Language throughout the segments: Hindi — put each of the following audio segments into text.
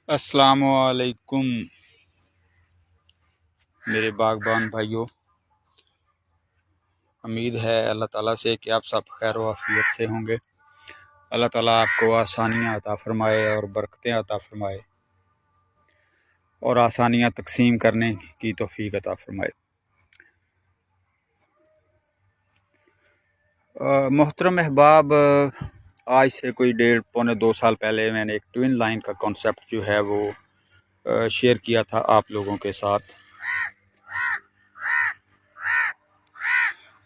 अस्सलामुअलैकुम मेरे बागबान भाइयों। उम्मीद है अल्लाह ताला से कि आप सब खैर व आफियत से होंगे। अल्लाह ताला आपको आसानियाँ अता फ़रमाए और बरकतें अता फ़रमाए और आसानियाँ तकसीम करने की तौफीक अता फ़रमाए। मोहतरम अहबाब, आज से कोई 1.5 पौने 2 साल पहले मैंने एक ट्विन लाइन का कॉन्सेप्ट जो है वो शेयर किया था आप लोगों के साथ।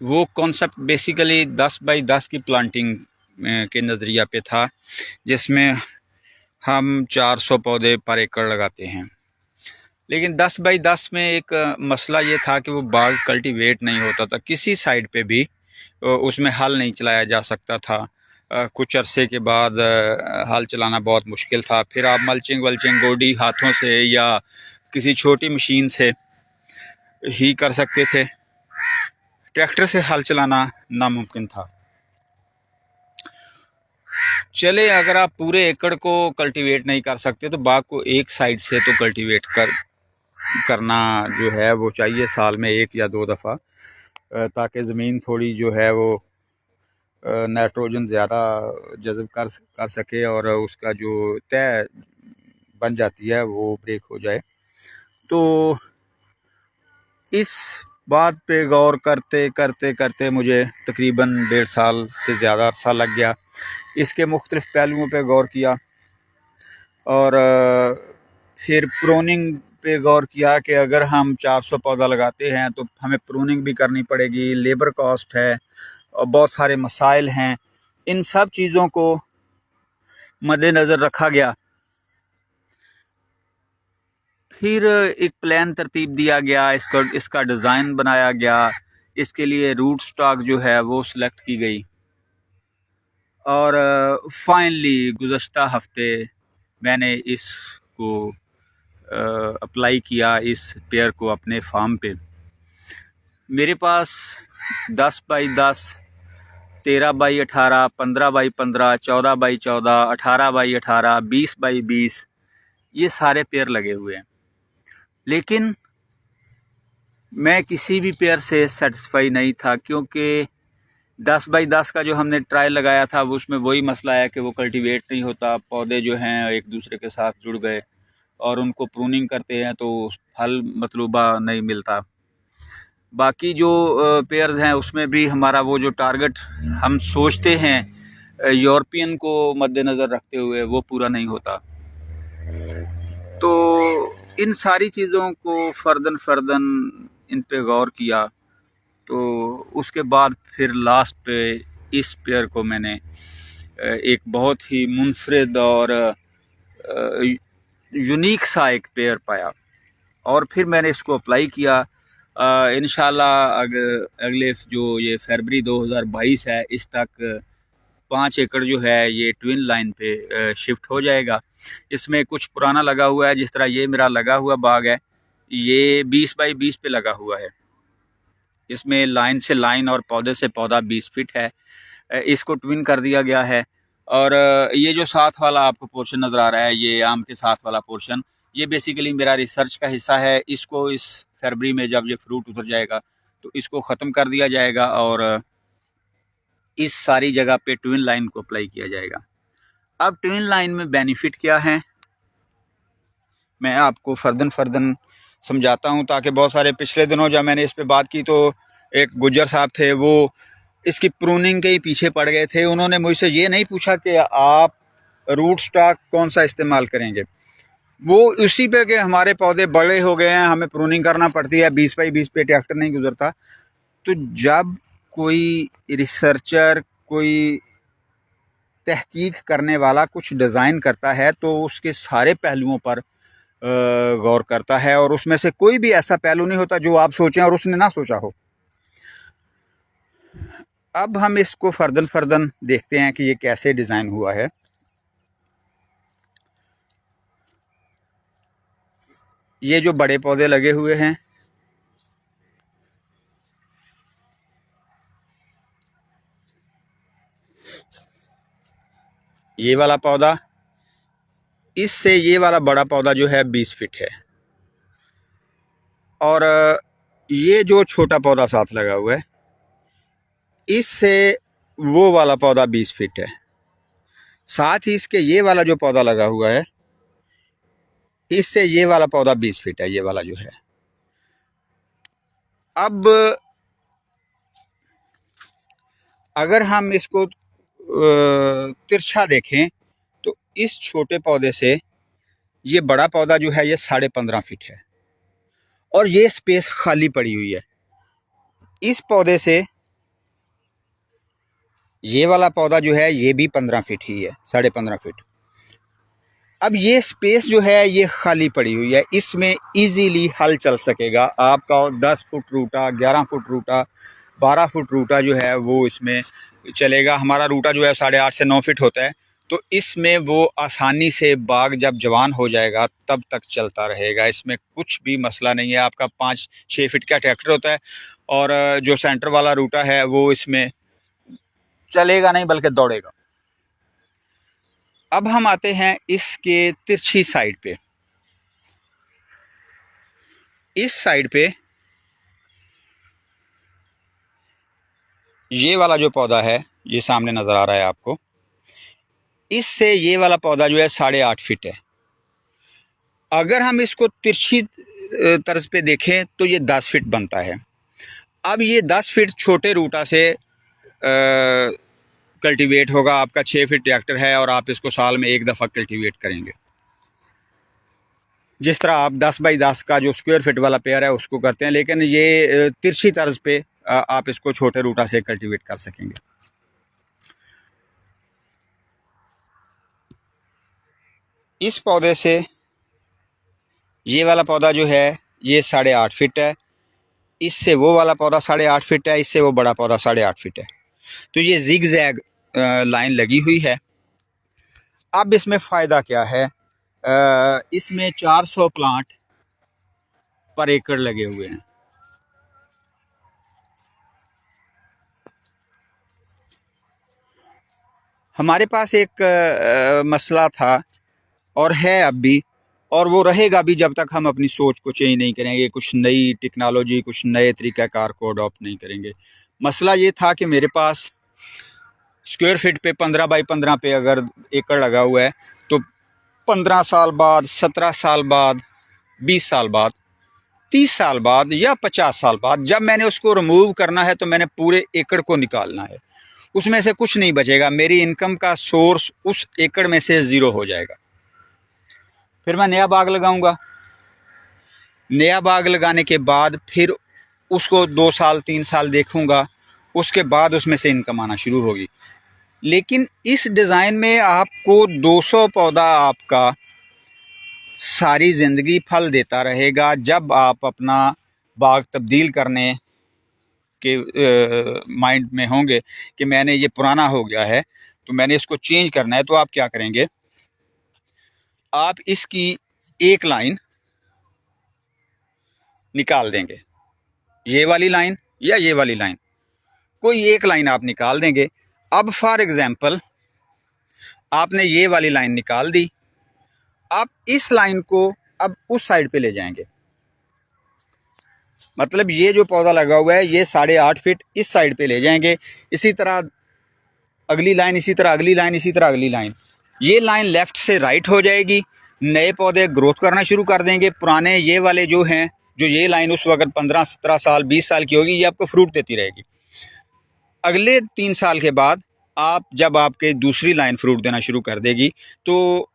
वो कॉन्सेप्ट बेसिकली 10 बाई 10 की प्लांटिंग के नज़रिया पे था, जिसमें हम 400 पौधे पर एकड़ लगाते हैं। लेकिन 10 बाई 10 में एक मसला ये था कि वो बाग कल्टीवेट नहीं होता था, किसी साइड पे भी उसमें हल नहीं चलाया जा सकता था। कुछ अरसे के बाद हल चलाना बहुत मुश्किल था। फिर आप मल्चिंग वल्चिंग गोडी हाथों से या किसी छोटी मशीन से ही कर सकते थे। ट्रैक्टर से हल चलाना नामुमकिन था। चले, अगर आप पूरे एकड़ को कल्टीवेट नहीं कर सकते तो बाग को एक साइड से तो कल्टीवेट करना जो है वो चाहिए, साल में 1 या 2 दफ़ा, ताकि ज़मीन थोड़ी जो है वो नाइट्रोजन ज़्यादा जज़ब कर सके और उसका जो तय बन जाती है वो ब्रेक हो जाए। तो इस बात पे गौर करते करते करते मुझे तकरीबन 1.5 साल से ज़्यादा अरसा लग गया। इसके मुख्तलिफ़ पहलुओं पे गौर किया और फिर प्रूनिंग पे गौर किया कि अगर हम 400 पौधा लगाते हैं तो हमें प्रूनिंग भी करनी पड़ेगी, लेबर कॉस्ट है और बहुत सारे मसाइल हैं। इन सब चीज़ों को मद्देनज़र रखा गया। फिर एक प्लान तरतीब दिया गया, इसका डिज़ाइन बनाया गया, इसके लिए रूट स्टॉक जो है वो सिलेक्ट की गई और फाइनली गुज़श्ता हफ्ते मैंने इसको अप्लाई किया, इस पेयर को अपने फार्म पे। मेरे पास 10 by 10, 13 by 18, 15 by 15, 14 by 14, 18 by 18, 20 by 20 ये सारे पेयर लगे हुए हैं। लेकिन मैं किसी भी पेयर से सेटिस्फाई नहीं था, क्योंकि 10 बाई 10 का जो हमने ट्रायल लगाया था उसमें वही मसला है कि वो कल्टीवेट नहीं होता। पौधे जो हैं एक दूसरे के साथ जुड़ गए और उनको प्रूनिंग करते हैं तो फल मतलूबा नहीं मिलता। बाकी जो पेयर्स हैं उसमें भी हमारा वो जो टारगेट हम सोचते हैं यूरोपियन को मद्देनज़र रखते हुए वो पूरा नहीं होता। तो इन सारी चीज़ों को फ़र्दन फ़र्दन इन पे गौर किया, तो उसके बाद फिर लास्ट पे इस पेयर को मैंने एक बहुत ही मुनफरिद और यूनिक सा एक पेयर पाया और फिर मैंने इसको अप्लाई किया। इंशाल्लाह अगले जो ये फरवरी 2022 है इस तक 5 एकड़ जो है ये ट्विन लाइन पे शिफ्ट हो जाएगा। इसमें कुछ पुराना लगा हुआ है, जिस तरह ये मेरा लगा हुआ बाग है ये 20 बाई 20 पे लगा हुआ है। इसमें लाइन से लाइन और पौधे से पौधा 20 फीट है। इसको ट्विन कर दिया गया है। और ये जो साथ वाला आपको पोर्शन नज़र आ रहा है, ये आम के साथ वाला पोर्शन, ये बेसिकली मेरा रिसर्च का हिस्सा है। इसको इस फरवरी में जब ये फ्रूट उतर जाएगा तो इसको ख़त्म कर दिया जाएगा और इस सारी जगह पे ट्विन लाइन को अप्लाई किया जाएगा। अब ट्विन लाइन में बेनिफिट क्या है मैं आपको फर्दन फर्दन समझाता हूँ, ताकि बहुत सारे पिछले दिनों जब मैंने इस पे बात की तो एक गुज्जर साहब थे, वो इसकी प्रूनिंग के ही पीछे पड़ गए थे। उन्होंने मुझसे ये नहीं पूछा कि आप रूट स्टॉक कौन सा इस्तेमाल करेंगे, वो उसी पे कि हमारे पौधे बड़े हो गए हैं हमें प्रूनिंग करना पड़ती है, 20 बाई 20 पे ट्रैक्टर नहीं गुजरता। तो जब कोई रिसर्चर, कोई तहकीक करने वाला कुछ डिज़ाइन करता है तो उसके सारे पहलुओं पर गौर करता है और उसमें से कोई भी ऐसा पहलू नहीं होता जो आप सोचें और उसने ना सोचा हो। अब हम इसको फर्दन फर्दन देखते हैं कि ये कैसे डिज़ाइन हुआ है। ये जो बड़े पौधे लगे हुए हैं ये वाला पौधा, इससे ये वाला बड़ा पौधा जो है 20 फीट है, और ये जो छोटा पौधा साथ लगा हुआ है इससे वो वाला पौधा 20 फीट है। साथ ही इसके ये वाला जो पौधा लगा हुआ है इससे ये वाला पौधा 20 फीट है, ये वाला जो है। अब अगर हम इसको तिरछा देखें तो इस छोटे पौधे से ये बड़ा पौधा जो है ये 15.5 फीट है, और ये स्पेस खाली पड़ी हुई है। इस पौधे से ये वाला पौधा जो है ये भी 15 फीट ही है, 15.5 फीट। अब ये स्पेस जो है ये खाली पड़ी हुई है, इसमें इजीली हल चल सकेगा आपका। 10 फुट रूटा, 11 फुट रूटा, 12 फुट रूटा जो है वो इसमें चलेगा। हमारा रूटा जो है 8.5 से 9 फीट होता है, तो इसमें वो आसानी से बाग जब जवान हो जाएगा तब तक चलता रहेगा। इसमें कुछ भी मसला नहीं है। आपका 5-6 फीट का ट्रैक्टर होता है, और जो सेंटर वाला रूटा है वो इसमें चलेगा नहीं बल्कि दौड़ेगा। अब हम आते हैं इसके तिरछी साइड पे। इस साइड पे ये वाला जो पौधा है ये सामने नज़र आ रहा है आपको, इससे ये वाला पौधा जो है 8.5 फीट है। अगर हम इसको तिरछी तर्ज पे देखें तो ये 10 फीट बनता है। अब ये 10 फीट छोटे रूटा से कल्टीवेट होगा। आपका 6 फीट ट्रैक्टर है और आप इसको साल में एक दफ़ा कल्टीवेट करेंगे। जिस तरह आप 10 बाई 10 का जो स्क्वायर फीट वाला पेयर है उसको करते हैं, लेकिन ये तिरछी तर्ज पे आप इसको छोटे रूटा से कल्टीवेट कर सकेंगे। इस पौधे से ये वाला पौधा जो है ये 8.5 फीट है, इससे वो वाला पौधा 8.5 फीट है, इससे वो बड़ा पौधा 8.5 फीट है। तो ये जिग जैग लाइन लगी हुई है। अब इसमें फ़ायदा क्या है, इसमें 400 प्लांट पर एकड़ लगे हुए हैं। हमारे पास एक मसला था और है अब भी, और वो रहेगा भी जब तक हम अपनी सोच को चेंज नहीं करेंगे, कुछ नई टेक्नोलॉजी, कुछ नए तरीक़ाकार को अडॉप्ट नहीं करेंगे। मसला ये था कि मेरे पास स्क्वायर फीट पे 15 बाई 15 पे अगर एकड़ लगा हुआ है, तो 15 साल बाद, 17 साल बाद, 20 साल बाद, 30 साल बाद या 50 साल बाद जब मैंने उसको रिमूव करना है तो मैंने पूरे एकड़ को निकालना है। उसमें से कुछ नहीं बचेगा, मेरी इनकम का सोर्स उस एकड़ में से ज़ीरो हो जाएगा। फिर मैं नया बाग लगाऊंगा। नया बाग लगाने के बाद फिर उसको 2 साल 3 साल देखूंगा, उसके बाद उसमें से इनकम आना शुरू होगी। लेकिन इस डिज़ाइन में आपको 200 पौधा आपका सारी ज़िंदगी फल देता रहेगा। जब आप अपना बाग तब्दील करने के माइंड में होंगे कि मैंने ये पुराना हो गया है तो मैंने इसको चेंज करना है, तो आप क्या करेंगे, आप इसकी एक लाइन निकाल देंगे, ये वाली लाइन या ये वाली लाइन, कोई एक लाइन आप निकाल देंगे। अब फॉर एग्ज़ाम्पल आपने ये वाली लाइन निकाल दी, आप इस लाइन को अब उस साइड पे ले जाएंगे। मतलब ये जो पौधा लगा हुआ है ये 8.5 फीट इस साइड पे ले जाएंगे। इसी तरह अगली लाइन, इसी तरह अगली लाइन, इसी तरह अगली लाइन। ये लाइन लेफ़्ट से राइट हो जाएगी। नए पौधे ग्रोथ करना शुरू कर देंगे। पुराने ये वाले जो हैं, जो ये लाइन उस वक्त 15-17 साल 20 साल की होगी, ये आपको फ्रूट देती रहेगी। अगले 3 साल के बाद आप जब आपके दूसरी लाइन फ्रूट देना शुरू कर देगी, तो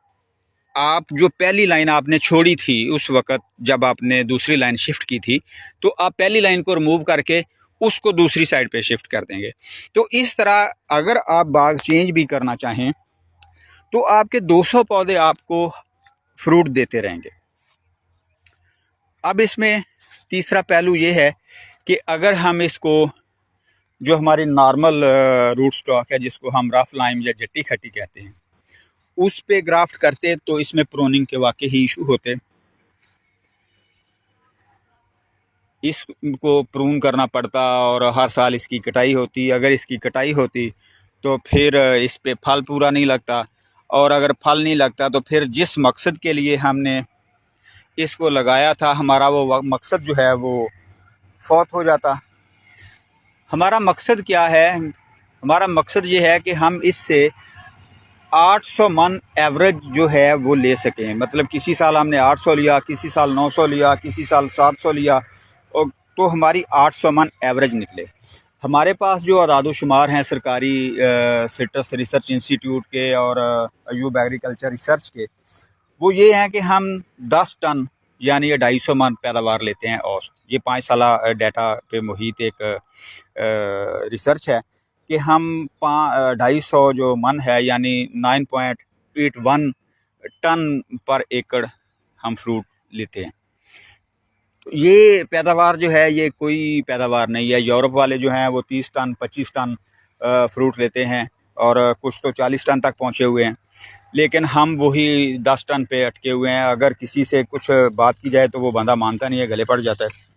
आप जो पहली लाइन आपने छोड़ी थी उस वक़्त जब आपने दूसरी लाइन शिफ्ट की थी, तो आप पहली लाइन को रिमूव करके उसको दूसरी साइड पे शिफ्ट कर देंगे। तो इस तरह अगर आप बाग चेंज भी करना चाहें तो आपके 200 पौधे आपको फ्रूट देते रहेंगे। अब इसमें तीसरा पहलू ये है कि अगर हम इसको जो हमारी नॉर्मल रूट स्टॉक है, जिसको हम रफ लाइम या जट्टी खट्टी कहते हैं, उस पे ग्राफ्ट करते तो इसमें प्रोनिंग के वाकई ही इशू होते। इसको प्रून करना पड़ता और हर साल इसकी कटाई होती। अगर इसकी कटाई होती तो फिर इस पे फल पूरा नहीं लगता। और अगर फल नहीं लगता तो फिर जिस मकसद के लिए हमने इसको लगाया था हमारा वो मकसद जो है वो फौत हो जाता। हमारा मकसद क्या है? हमारा मकसद ये है कि हम इससे 800 मन एवरेज जो है वो ले सकें। मतलब किसी साल हमने 800 लिया, किसी साल 900 लिया, किसी साल 700 लिया, और तो हमारी 800 मन एवरेज निकले। हमारे पास जो अदाद-ओ-शुमार हैं सरकारी सिट्रस रिसर्च इंस्टीट्यूट के और अयूब एग्रीकल्चर रिसर्च के, वो ये हैं कि हम 10 टन यानी 250 मन पैदावार लेते हैं औसत। ये 5 साला डाटा पे मुहित एक रिसर्च है कि हम 250 जो मन है यानी 9.81 टन पर एकड़ हम फ्रूट लेते हैं। तो ये पैदावार जो है ये कोई पैदावार नहीं है। यूरोप वाले जो हैं वो 30 टन 25 टन फ्रूट लेते हैं और कुछ तो 40 टन तक पहुँचे हुए हैं, लेकिन हम वही 10 टन पे अटके हुए हैं। अगर किसी से कुछ बात की जाए तो वो बंदा मानता नहीं है, गले पड़ जाता है।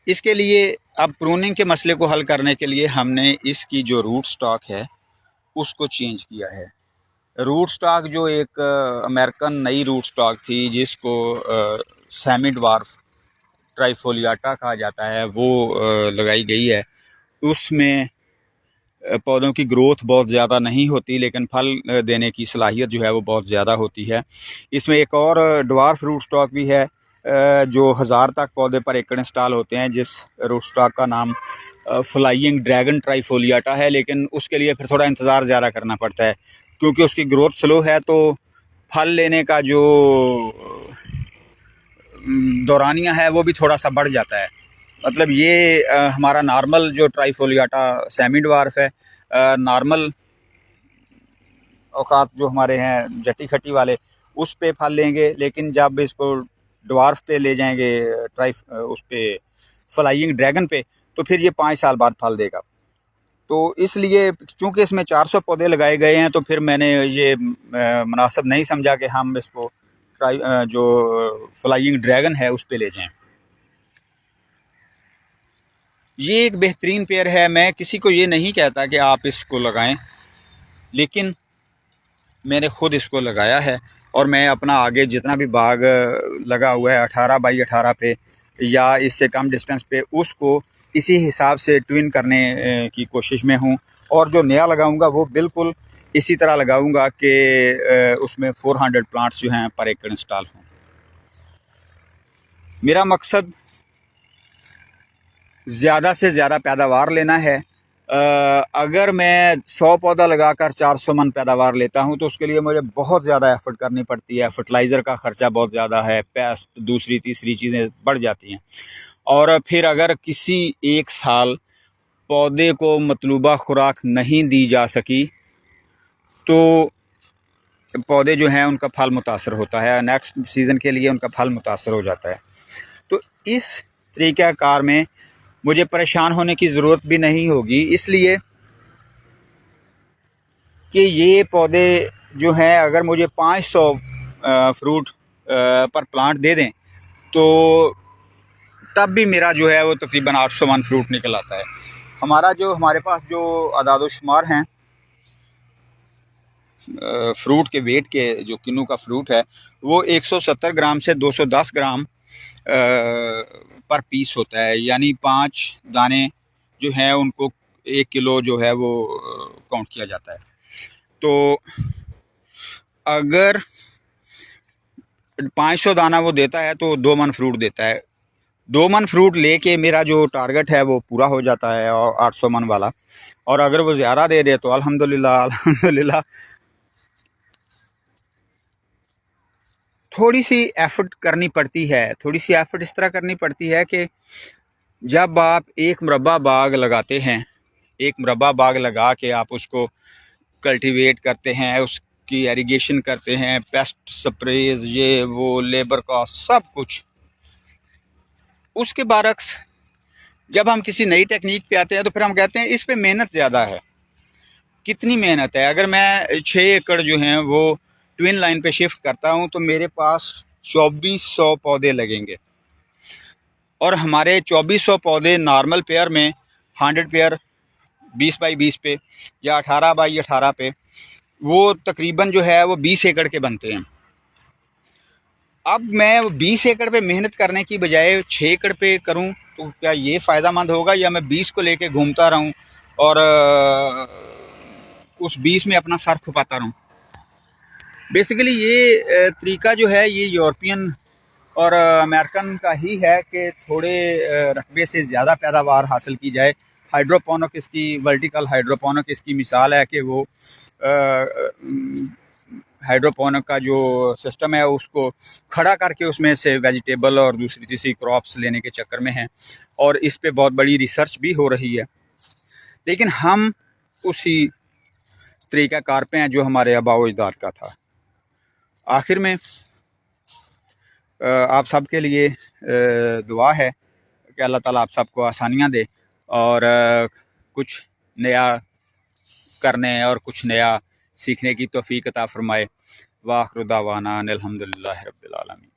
इसके लिए अब प्रूनिंग के मसले को हल करने के लिए हमने इसकी जो रूट स्टॉक है उसको चेंज किया है। रूट स्टॉक जो एक अमेरिकन नई रूट स्टॉक थी जिसको सेमी ड्वार्फ ट्राइफोलियाटा कहा जाता है, वो लगाई गई है। उसमें पौधों की ग्रोथ बहुत ज़्यादा नहीं होती, लेकिन फल देने की सलाहियत जो है वो बहुत ज़्यादा होती है। इसमें एक और ड्वार्फ रूट स्टॉक भी है जो 1000 तक पौधे पर एकड़ इंस्टॉल होते हैं, जिस रूट स्टॉक का नाम फ्लाइंग ड्रैगन ट्राइफोलियाटा है। लेकिन उसके लिए फिर थोड़ा इंतज़ार ज़्यादा करना पड़ता है क्योंकि उसकी ग्रोथ स्लो है, तो फल लेने का जो दौरानिया है वो भी थोड़ा सा बढ़ जाता है। मतलब ये हमारा नॉर्मल जो ट्राइफोलियाटा सेमी ड्वार्फ है, नॉर्मल औकात जो हमारे हैं जटी खटी वाले उस पे फल लेंगे, लेकिन जब इसको ड्वार्फ पे ले जाएंगे उस पे फ्लाइंग ड्रैगन पे, तो फिर ये 5 साल बाद फल देगा। तो इसलिए चूँकि इसमें 400 पौधे लगाए गए हैं तो फिर मैंने ये मुनासिब नहीं समझा कि हम इसको जो फ्लाइंग ड्रैगन है उस पे ले जाएं। ये एक बेहतरीन पेड़ है। मैं किसी को ये नहीं कहता कि आप इसको लगाएं, लेकिन मैंने ख़ुद इसको लगाया है और मैं अपना आगे जितना भी बाग लगा हुआ है 18 बाई 18 पे या इससे कम डिस्टेंस पे, उसको इसी हिसाब से ट्विन करने की कोशिश में हूँ। और जो नया लगाऊंगा वो बिल्कुल इसी तरह लगाऊंगा कि उसमें 400 प्लांट्स जो हैं पर एकड़ इंस्टॉल हों। मेरा मकसद ज़्यादा से ज़्यादा पैदावार लेना है। अगर मैं 100 पौधा लगाकर 400 मन पैदावार लेता हूं तो उसके लिए मुझे बहुत ज़्यादा एफर्ट करनी पड़ती है। फर्टिलाइज़र का ख़र्चा बहुत ज़्यादा है, पेस्ट दूसरी तीसरी चीज़ें बढ़ जाती हैं। और फिर अगर किसी एक साल पौधे को मतलूबा खुराक नहीं दी जा सकी तो पौधे जो हैं उनका फल मुतासर होता है, नेक्स्ट सीज़न के लिए उनका फल मुतासर हो जाता है। तो इस तरीक़ाकार में मुझे परेशान होने की ज़रूरत भी नहीं होगी, इसलिए कि ये पौधे जो हैं अगर मुझे 500 फ्रूट पर प्लांट दे दें तो तब भी मेरा जो है वो तकरीबन 800 मन फ्रूट निकल आता है। हमारे पास जो अदाद-ओ-शुमार हैं फ्रूट के वेट के, जो किन्नू का फ्रूट है वो 170 ग्राम से 210 ग्राम पर पीस होता है, यानी 5 दाने जो हैं उनको 1 किलो जो है वो काउंट किया जाता है। तो अगर 500 दाना वो देता है तो 2 मन फ्रूट देता है। 2 मन फ्रूट लेके मेरा जो टारगेट है वो पूरा हो जाता है 800 मन वाला। और अगर वो ज़्यादा दे दे तो अल्हम्दुलिल्लाह। थोड़ी सी एफ़र्ट करनी पड़ती है, थोड़ी सी एफ़र्ट इस तरह करनी पड़ती है कि जब आप एक मुरब्बा बाग लगाते हैं, एक मुरब्बा बाग लगा के आप उसको कल्टीवेट करते हैं, उसकी एरिगेशन करते हैं, पेस्ट स्प्रेज ये वो लेबर कॉस्ट सब कुछ, उसके बरक्स जब हम किसी नई टेक्निक पे आते हैं तो फिर हम कहते हैं इस पे मेहनत ज़्यादा है। कितनी मेहनत है? अगर मैं 6 एकड़ जो हैं वो ट्विन लाइन पे शिफ्ट करता हूं तो मेरे पास 2400 पौधे लगेंगे और हमारे 2400 पौधे नॉर्मल पेयर में 100 पेयर 20 बाई 20 पे या 18 बाई 18 पे, वो तकरीबन जो है वो 20 एकड़ के बनते हैं। अब मैं 20 एकड़ पे मेहनत करने की बजाय 6 एकड़ पे करूं तो क्या ये फ़ायदा मंद होगा, या मैं 20 को लेके घूमता रहूं और उस 20 में अपना सर खुपाता रहूं। बेसिकली ये तरीका जो है ये यूरोपियन और अमेरिकन का ही है कि थोड़े रकबे से ज़्यादा पैदावार हासिल की जाए। हाइड्रोपोनिक्स की, वर्टिकल हाइड्रोपोनिक्स की मिसाल है कि वो हाइड्रोपोनिक का जो सिस्टम है उसको खड़ा करके उसमें से वेजिटेबल और दूसरी तीसरी क्रॉप्स लेने के चक्कर में हैं, और इस पे बहुत बड़ी रिसर्च भी हो रही है। लेकिन हम उसी तरीक़ाकार पे हैं जो हमारे आबाओ अजदाद का था। आखिर में आप सब के लिए दुआ है कि अल्लाह ताला आप सबको आसानियाँ दे और कुछ नया करने और कुछ नया सीखने की तौफीक अता फरमाए। व आखिर दावाना अनिल हम्दुलिल्लाहि रब्बिल आलमीन।